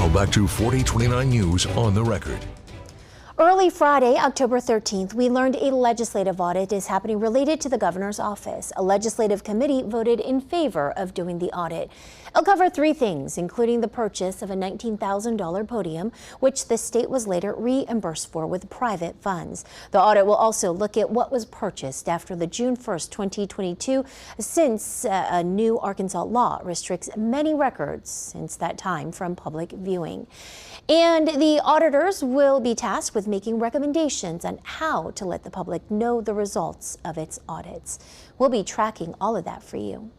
Now back to 4029 News on the Record. Early Friday, October 13th, we learned a legislative audit is happening related to the governor's office. A legislative committee voted in favor of doing the audit. It'll cover three things, including the purchase of a $19,000 podium, which the state was later reimbursed for with private funds. The audit will also look at what was purchased after the June 1st, 2022, since a new Arkansas law restricts many records since that time from public viewing. And the auditors will be tasked with making recommendations on how to let the public know the results of its audits. We'll be tracking all of that for you.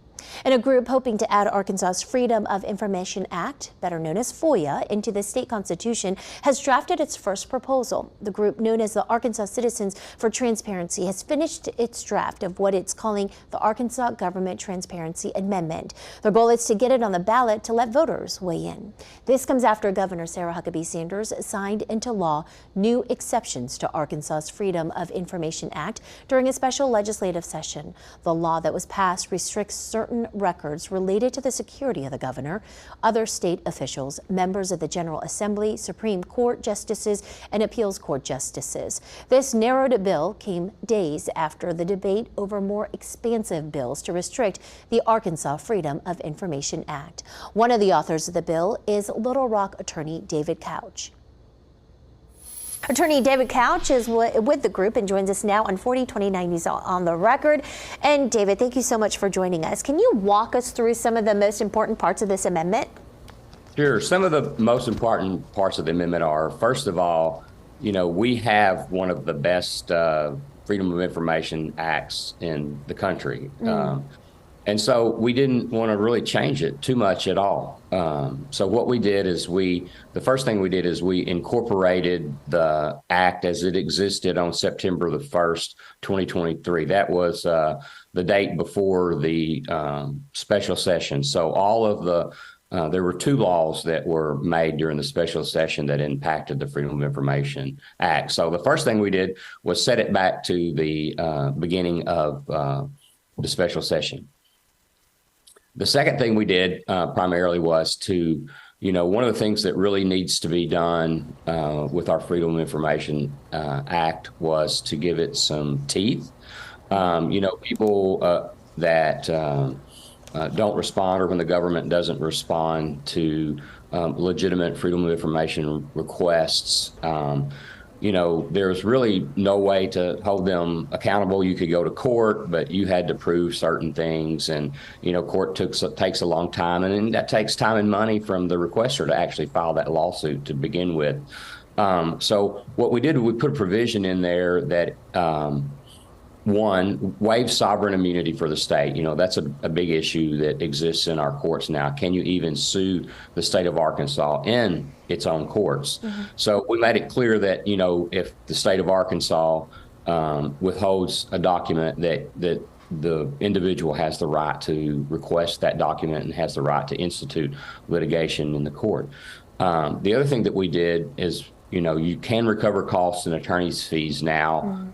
And a group hoping to add Arkansas's Freedom of Information Act, better known as FOIA, into the state constitution has drafted its first proposal. The group, known as the Arkansas Citizens for Transparency, has finished its draft of what it's calling the Arkansas Government Transparency Amendment. Their goal is to get it on the ballot to let voters weigh in. This comes after Governor Sarah Huckabee Sanders signed into law new exceptions to Arkansas's Freedom of Information Act during a special legislative session. The law that was passed restricts certain records related to the security of the governor, other state officials, members of the General Assembly, Supreme Court justices, and appeals court justices. This narrowed bill came days after the debate over more expansive bills to restrict the Arkansas Freedom of Information Act. One of the authors of the bill is Little Rock attorney David Couch. Attorney David Couch is with the group and joins us now on 4029 News on the Record. And David, thank you so much for joining us. Can you walk us through some of the most important parts of this amendment? Sure. Some of the most important parts of the amendment are, first of all, we have one of the best Freedom of Information Acts in the country. And so we didn't want to really change it too much at all. So what we did is the first thing we did is we incorporated the act as it existed on September the 1st, 2023. That was the date before the special session. So all of there were two laws that were made during the special session that impacted the Freedom of Information Act. So the first thing we did was set it back to the beginning of the special session. The second thing we did primarily was to, one of the things that really needs to be done with our Freedom of Information Act was to give it some teeth. People that don't respond, or when the government doesn't respond to legitimate Freedom of Information requests, there's really no way to hold them accountable. You could go to court, but you had to prove certain things, and court takes a long time, and then that takes time and money from the requester to actually file that lawsuit to begin with. So what we did, we put a provision in there that one, waive sovereign immunity for the state. That's a big issue that exists in our courts now. Can you even sue the state of Arkansas in its own courts? So we made it clear that, if the state of Arkansas withholds a document, that the individual has the right to request that document and has the right to institute litigation in the court. The other thing that we did is, you can recover costs and attorney's fees now,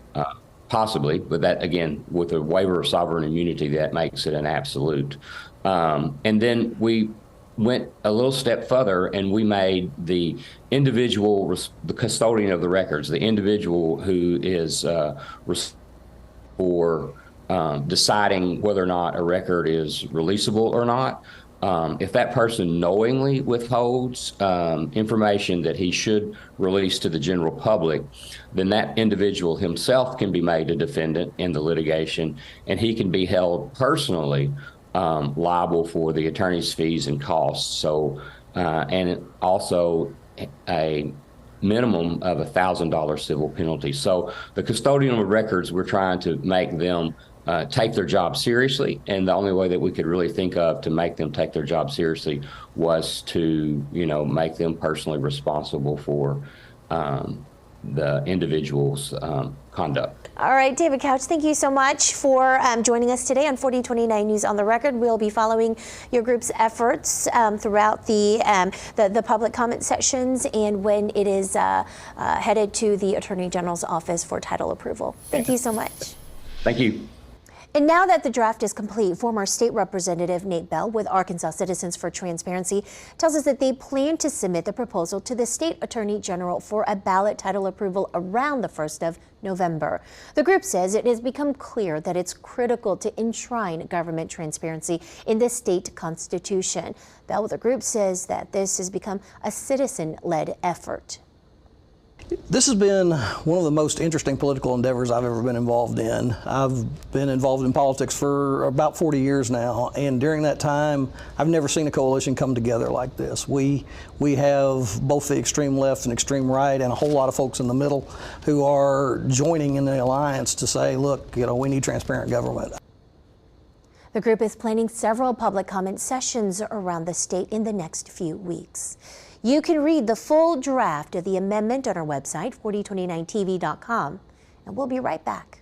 possibly, but that, again, with a waiver of sovereign immunity, that makes it an absolute. And then we went a little step further, and we made the individual, the custodian of the records, the individual who is for deciding whether or not a record is releasable or not. If that person knowingly withholds information that he should release to the general public, then that individual himself can be made a defendant in the litigation, and he can be held personally liable for the attorney's fees and costs. So, and also a minimum of $1,000 civil penalty. So the custodian of records, we're trying to make them take their job seriously, and the only way that we could really think of to make them take their job seriously was to, make them personally responsible for the individual's conduct. All right, David Couch, thank you so much for joining us today on 4029 News on the Record. We'll be following your group's efforts throughout the public comment sections and when it is headed to the Attorney General's office for title approval. Thank you so much. Thank you. And now that the draft is complete, former state representative Nate Bell with Arkansas Citizens for Transparency tells us that they plan to submit the proposal to the state attorney general for a ballot title approval around the 1st of November. The group says it has become clear that it's critical to enshrine government transparency in the state constitution. Bell with the group says that this has become a citizen-led effort. This has been one of the most interesting political endeavors I've ever been involved in. I've been involved in politics for about 40 years now, and during that time, I've never seen a coalition come together like this. We have both the extreme left and extreme right, and a whole lot of folks in the middle who are joining in the alliance to say, look, we need transparent government. The group is planning several public comment sessions around the state in the next few weeks. You can read the full draft of the amendment on our website, 4029tv.com, and we'll be right back.